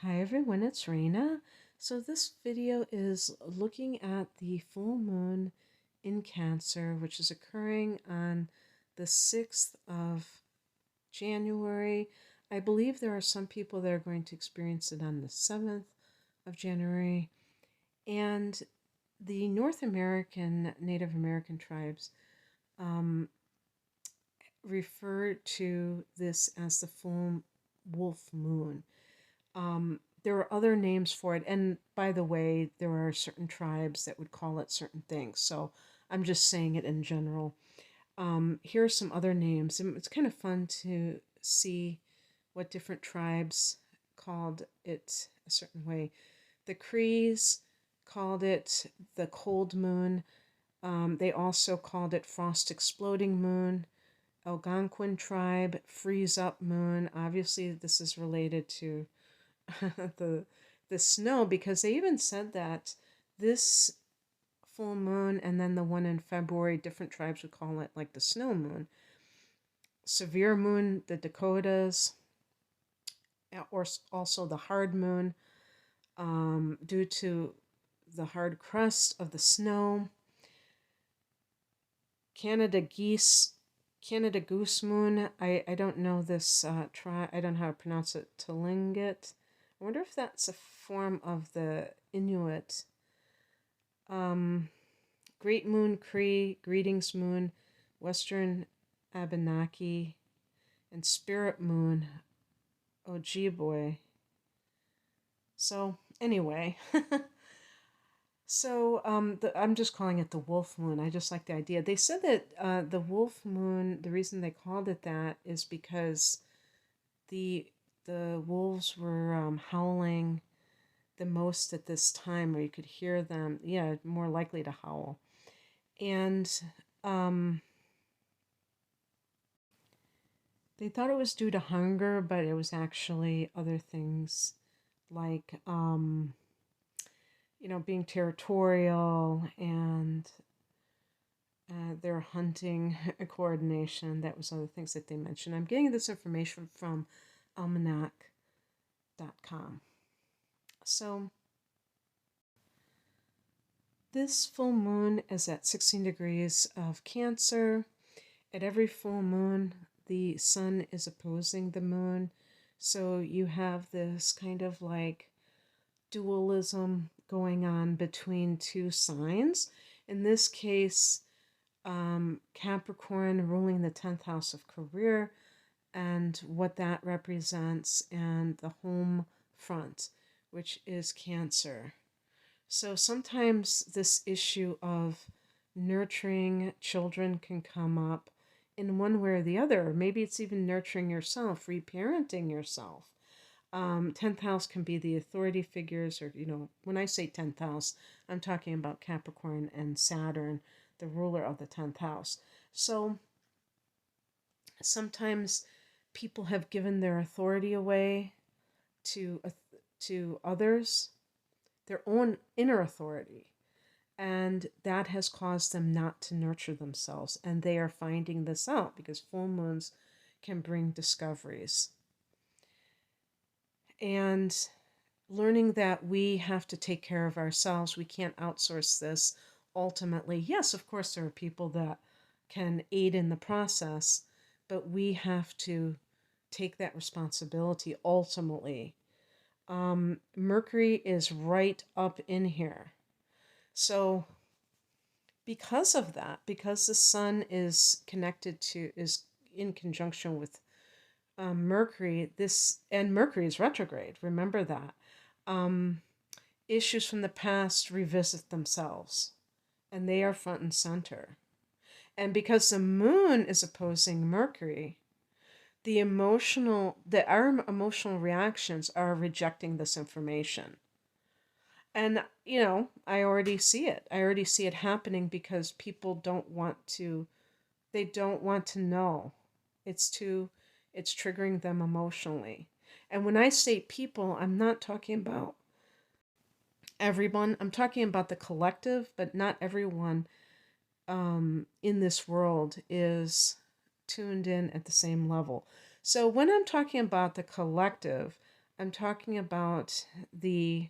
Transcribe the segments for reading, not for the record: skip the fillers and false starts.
Hi everyone, it's Raina. So this video is looking at the full moon in Cancer, which is occurring on the 6th of January. I believe there are some people that are going to experience it on the 7th of January. And the North American, Native American tribes refer to this as the full wolf moon. There are other names for it, and by the way, there are certain tribes that would call it certain things, so I'm just saying it in general. Here are some other names, and it's kind of fun to see what different tribes called it a certain way. The Crees called it the cold moon. They also called it frost exploding moon. Algonquin tribe, freeze up moon. Obviously, this is related to the the snow, because they even said that this full moon and then the one in February, different tribes would call it like the snow moon. Severe moon, the Dakotas, or also the hard moon, due to the hard crust of the snow. Canada goose moon. I don't know this I don't know how to pronounce it. Tlingit. I wonder if that's a form of the Inuit. Great Moon Cree, Greetings Moon, Western Abenaki, and Spirit Moon, Ojibwe. So anyway, I'm just calling it the Wolf Moon. I just like the idea. They said that the Wolf Moon, the reason they called it that is because the wolves were howling the most at this time, or you could hear them, yeah, more likely to howl. And they thought it was due to hunger, but it was actually other things like, being territorial and their hunting coordination. That was other things that they mentioned. I'm getting this information from almanac.com. So this full moon is at 16 degrees of Cancer. At every full moon, the sun is opposing the moon. So you have this kind of like dualism going on between two signs. In this case, Capricorn ruling the 10th house of career and what that represents, and the home front, which is Cancer. So sometimes this issue of nurturing children can come up in one way or the other. Maybe it's even nurturing yourself, reparenting yourself. 10th house can be the authority figures, or, when I say 10th house, I'm talking about Capricorn and Saturn, the ruler of the 10th house. So sometimes people have given their authority away to others, their own inner authority, and that has caused them not to nurture themselves. And they are finding this out because full moons can bring discoveries. And learning that we have to take care of ourselves. We can't outsource this ultimately. Yes, of course, there are people that can aid in the process, but we have to take that responsibility ultimately. Mercury is right up in here. So because of that, because the sun is in conjunction with Mercury, and Mercury is retrograde, remember that. Issues from the past revisit themselves, and they are front and center. And because the moon is opposing Mercury, our emotional reactions are rejecting this information. And, I already see it. I already see it happening because people don't want to know. It's triggering them emotionally. And when I say people, I'm not talking about everyone. I'm talking about the collective, but not everyone in this world is tuned in at the same level. So when I'm talking about the collective, I'm talking about the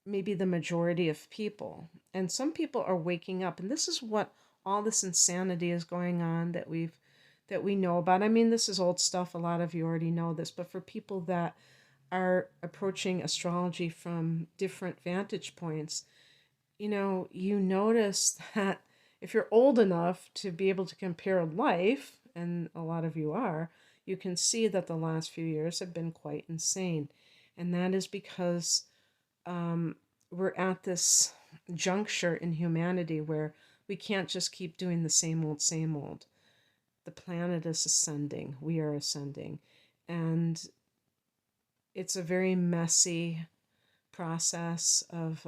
maybe the majority of people. And some people are waking up, and this is what all this insanity is going on that we know about. I mean, this is old stuff. A lot of you already know this, but for people that are approaching astrology from different vantage points, you notice that if you're old enough to be able to compare life, and a lot of you are, you can see that the last few years have been quite insane. And that is because um, we're at this juncture in humanity where we can't just keep doing the same old, same old. The planet is ascending, we are ascending. And it's a very messy process of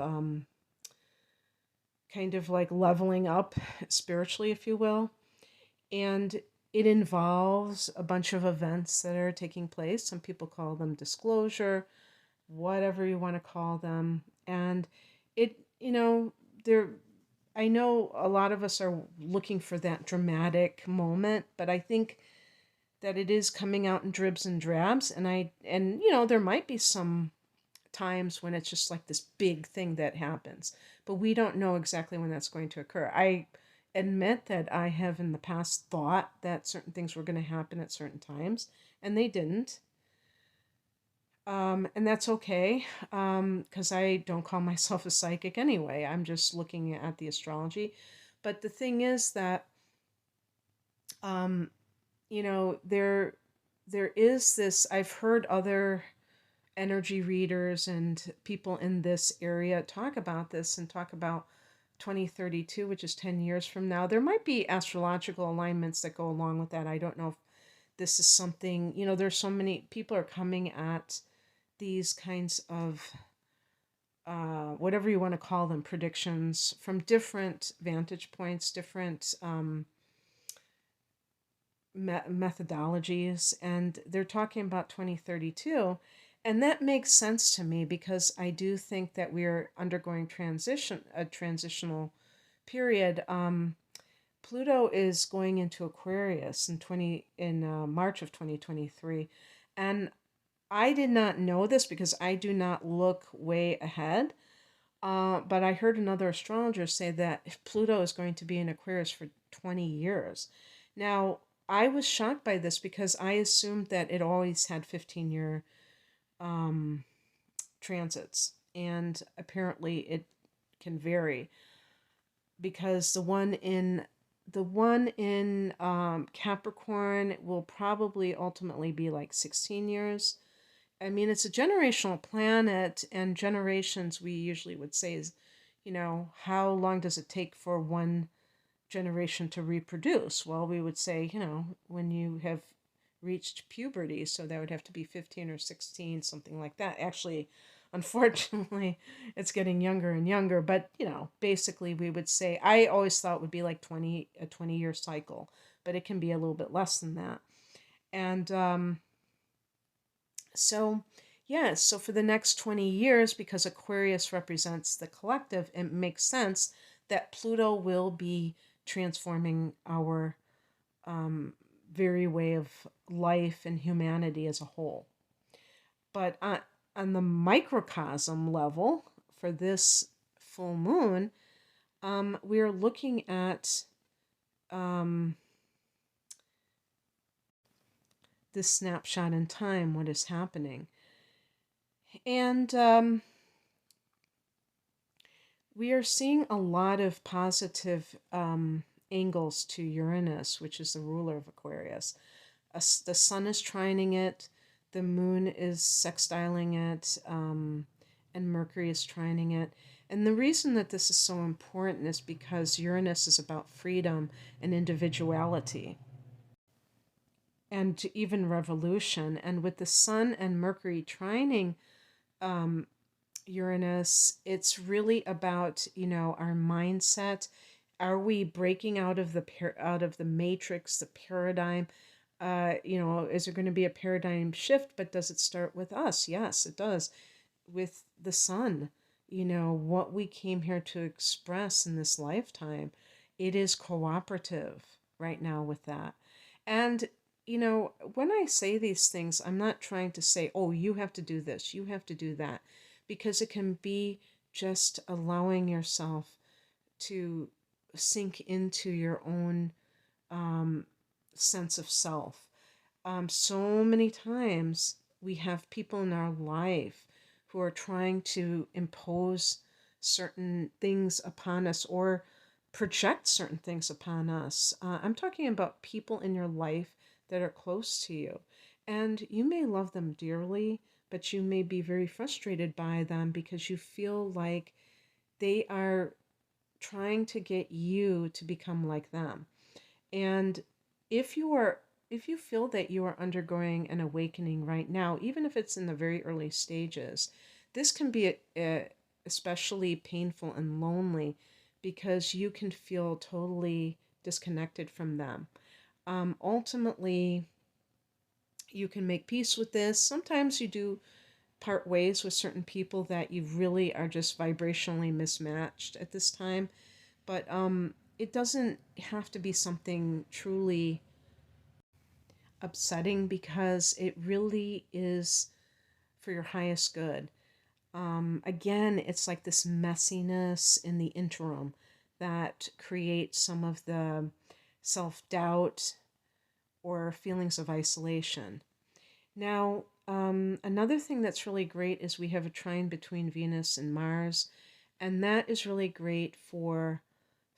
kind of like leveling up spiritually, if you will. And it involves a bunch of events that are taking place. Some people call them disclosure, whatever you want to call them. And there, I know a lot of us are looking for that dramatic moment, but I think that it is coming out in dribs and drabs. And there might be some times when it's just like this big thing that happens, but we don't know exactly when that's going to occur. I admit that I have in the past thought that certain things were going to happen at certain times, and they didn't. And that's okay, because I don't call myself a psychic anyway. I'm just looking at the astrology. But the thing is that, um, there is this. I've heard other energy readers and people in this area talk about this and talk about 2032, which is 10 years from now. There might be astrological alignments that go along with that. I don't know if this is something, there's so many people are coming at these kinds of whatever you want to call them, predictions from different vantage points, different methodologies, and they're talking about 2032. And that makes sense to me because I do think that we're undergoing a transitional period. Pluto is going into Aquarius in March of 2023, and I did not know this because I do not look way ahead. But I heard another astrologer say that Pluto is going to be in Aquarius for 20 years. Now, I was shocked by this because I assumed that it always had 15-year transits, and apparently it can vary because the one in Capricorn will probably ultimately be like 16 years. I mean, it's a generational planet, and generations we usually would say is, how long does it take for one generation to reproduce? Well, we would say, when you have reached puberty, so that would have to be 15 or 16, something like that. Actually, unfortunately, it's getting younger and younger, but, basically we would say, I always thought it would be like a 20-year cycle, but it can be a little bit less than that. And so, yeah, so for the next 20 years, because Aquarius represents the collective, it makes sense that Pluto will be transforming our very way of life and humanity as a whole. But on the microcosm level, for this full moon, we are looking at this snapshot in time, what is happening. And we are seeing a lot of positive angles to Uranus, which is the ruler of Aquarius. The sun is trining it, the moon is sextiling it, and Mercury is trining it. And the reason that this is so important is because Uranus is about freedom and individuality and even revolution. And with the sun and Mercury trining Uranus, it's really about, our mindset. Are we breaking out of the matrix, the paradigm? Is there going to be a paradigm shift? But does it start with us? Yes, it does. With the sun, what we came here to express in this lifetime, it is cooperative right now with that. And, when I say these things, I'm not trying to say, oh, you have to do this, you have to do that, because it can be just allowing yourself to sink into your own um, sense of self. So many times we have people in our life who are trying to impose certain things upon us or project certain things upon us. I'm talking about people in your life that are close to you. And you may love them dearly, but you may be very frustrated by them because you feel like they are trying to get you to become like them. And if you are if you feel that you are undergoing an awakening right now, even if it's in the very early stages, this can be especially painful and lonely because you can feel totally disconnected from them. Ultimately, you can make peace with this. Sometimes you do part ways with certain people that you really are just vibrationally mismatched at this time, but it doesn't have to be something truly upsetting because it really is for your highest good. Again, it's like this messiness in the interim that creates some of the self doubt or feelings of isolation. Now, another thing that's really great is we have a trine between Venus and Mars, and that is really great for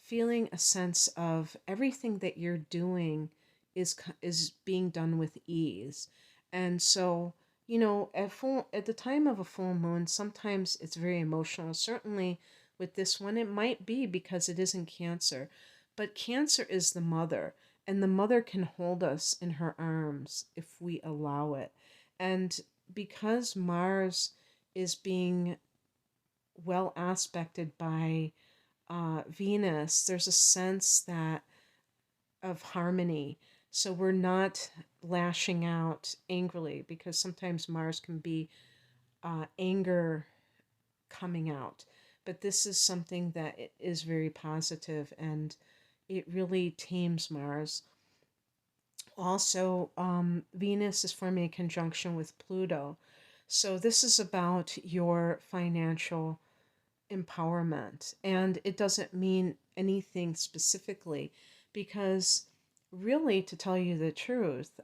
feeling a sense of everything that you're doing is being done with ease. And so, at the time of a full moon, sometimes it's very emotional. Certainly with this one, it might be because it is in Cancer, but Cancer is the mother, and the mother can hold us in her arms if we allow it. And because Mars is being well aspected by Venus, there's a sense that of harmony. So we're not lashing out angrily because sometimes Mars can be anger coming out. But this is something that is very positive and it really tames Mars. Also, Venus is forming a conjunction with Pluto. So this is about your financial empowerment. And it doesn't mean anything specifically because, really, to tell you the truth,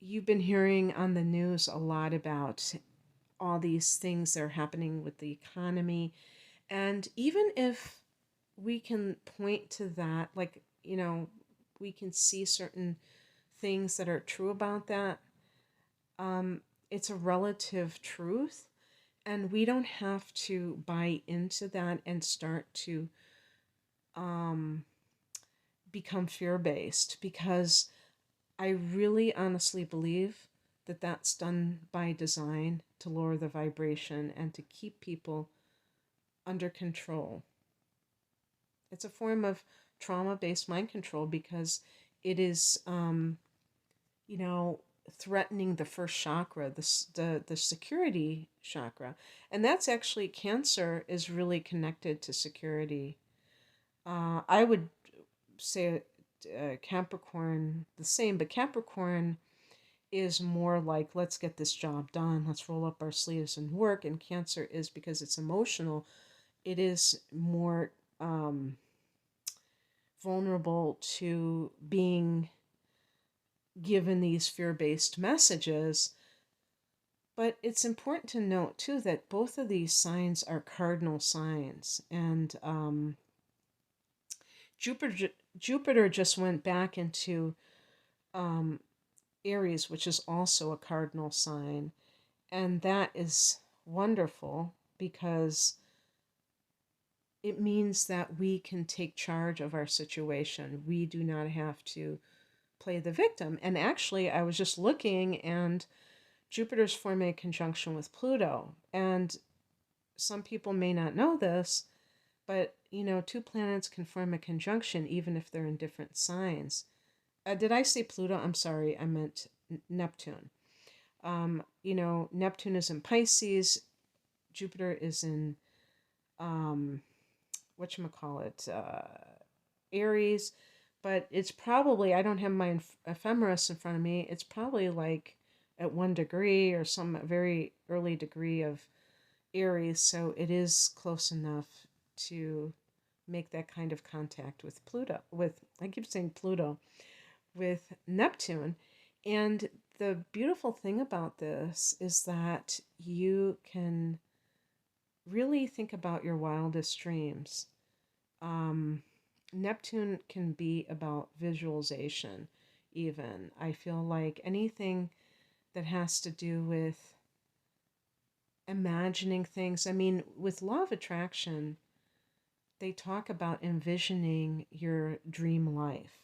you've been hearing on the news a lot about all these things that are happening with the economy. And even if we can point to that, like, we can see certain things that are true about that, um, it's a relative truth. And we don't have to buy into that and start to um, become fear based because I really honestly believe that that's done by design to lower the vibration and to keep people under control. It's a form of trauma based mind control because it is, you know, threatening the first chakra, the security chakra, and that's actually Cancer is really connected to security. I would say Capricorn the same, but Capricorn is more like let's get this job done, let's roll up our sleeves and work, and Cancer is because it's emotional. It is more vulnerable to being given these fear-based messages. But it's important to note too that both of these signs are cardinal signs, and Jupiter just went back into um, Aries, which is also a cardinal sign, and that is wonderful because it means that we can take charge of our situation. We do not have to play the victim. And actually, I was just looking, and Jupiter's forming a conjunction with Pluto, and some people may not know this, but two planets can form a conjunction even if they're in different signs. Did I say Pluto? I'm sorry, I meant Neptune. Neptune is in Pisces, Jupiter is in whatchamacallit, Aries, but it's probably, I don't have my ephemeris in front of me. It's probably like at 1 degree or some very early degree of Aries. So it is close enough to make that kind of contact with Pluto, with, I keep saying Pluto, with Neptune. And the beautiful thing about this is that you can really think about your wildest dreams. Um, Neptune can be about visualization, even. I feel like anything that has to do with imagining things. I mean, with law of attraction, they talk about envisioning your dream life.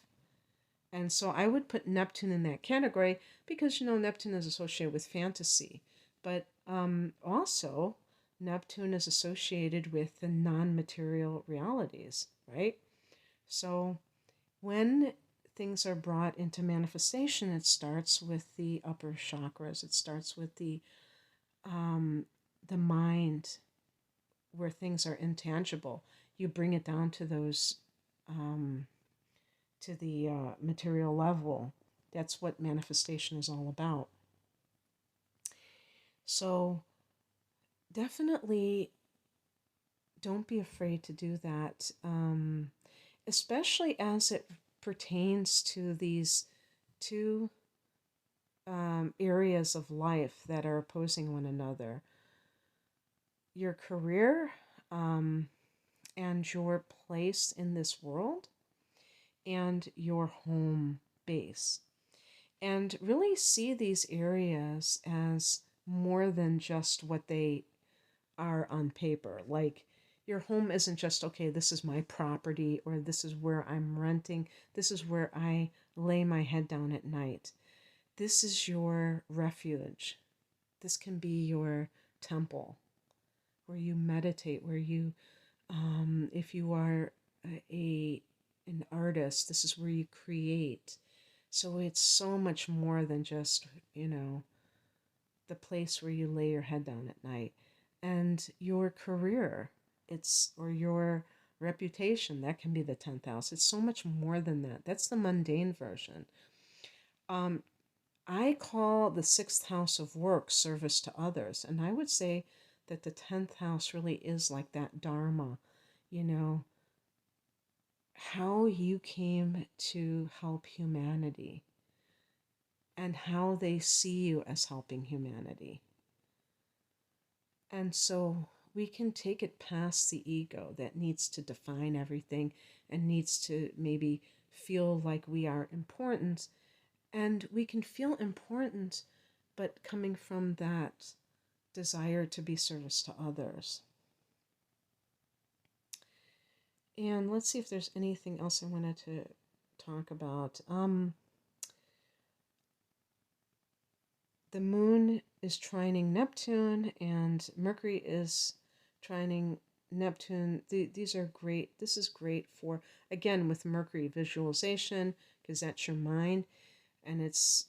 And so I would put Neptune in that category because, Neptune is associated with fantasy. But also, Neptune is associated with the non material realities, right? So when things are brought into manifestation, it starts with the upper chakras, it starts with um, the mind, where things are intangible. You bring it down to those to the material level. That's what manifestation is all about. So definitely don't be afraid to do that, especially as it pertains to these two areas of life that are opposing one another: your career um, and your place in this world, and your home base. And really see these areas as more than just what they are on paper. Like, your home isn't just, okay, this is my property, or this is where I'm renting, this is where I lay my head down at night. This is your refuge. This can be your temple where you meditate, where you, if you are an artist, this is where you create. So it's so much more than just, the place where you lay your head down at night. And your career, or your reputation, that can be the 10th house. It's so much more than that. That's the mundane version. Um, I call the 6th house of work service to others. And I would say that the 10th house really is like that Dharma, you know, how you came to help humanity and how they see you as helping humanity. And so we can take it past the ego that needs to define everything and needs to maybe feel like we are important. And we can feel important, but coming from that desire to be service to others. And let's see if there's anything else I wanted to talk about. The moon is trining Neptune, and Mercury is trining Neptune. These are great. This is great for, again, with Mercury, visualization, because that's your mind, and it's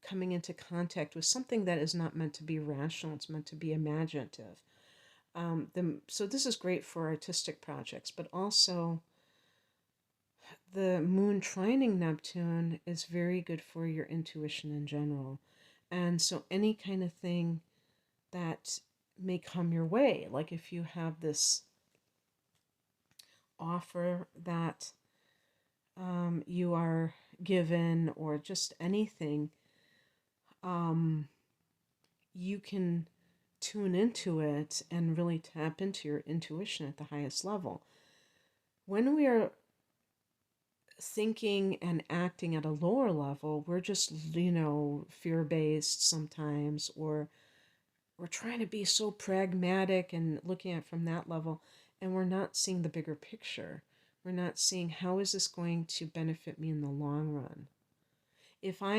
coming into contact with something that is not meant to be rational. It's meant to be imaginative. So this is great for artistic projects, but also the moon trining Neptune is very good for your intuition in general. And so any kind of thing that may come your way, like if you have this offer that you are given, or just anything, you can tune into it and really tap into your intuition at the highest level. When we are thinking and acting at a lower level, we're just, fear based sometimes, or we're trying to be so pragmatic and looking at it from that level, and we're not seeing the bigger picture. We're not seeing, how is this going to benefit me in the long run? If I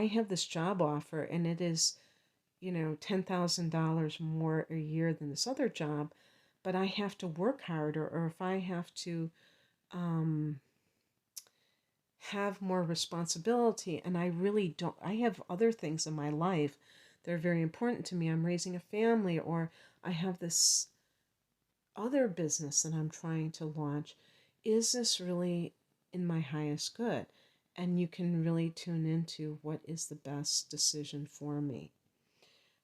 have this job offer and it is, $10,000 more a year than this other job, but I have to work harder, or if I have to have more responsibility, and I really don't, I have other things in my life that are very important to me. I'm raising a family, or I have this other business that I'm trying to launch. Is this really in my highest good. And you can really tune into what is the best decision for me.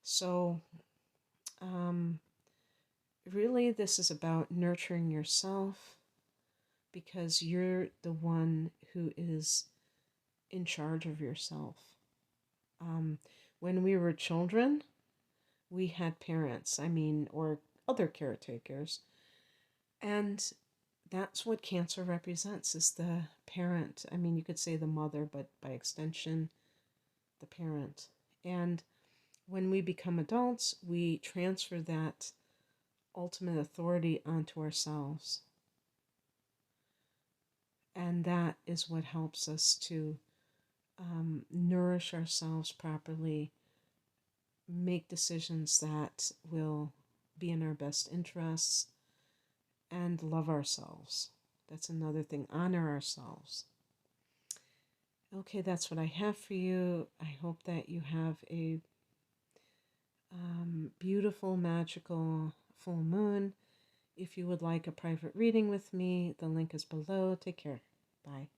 So, um, really, this is about nurturing yourself because you're the one who is in charge of yourself. Um, when we were children, we had parents, or other caretakers, and that's what Cancer represents is the parent. You could say the mother, but by extension, the parent. And when we become adults, we transfer that ultimate authority onto ourselves. And that is what helps us to nourish ourselves properly, make decisions that will be in our best interests, and love ourselves. That's another thing. Honor ourselves. Okay, that's what I have for you. I hope that you have a beautiful, magical full moon. If you would like a private reading with me, the link is below. Take care. Bye.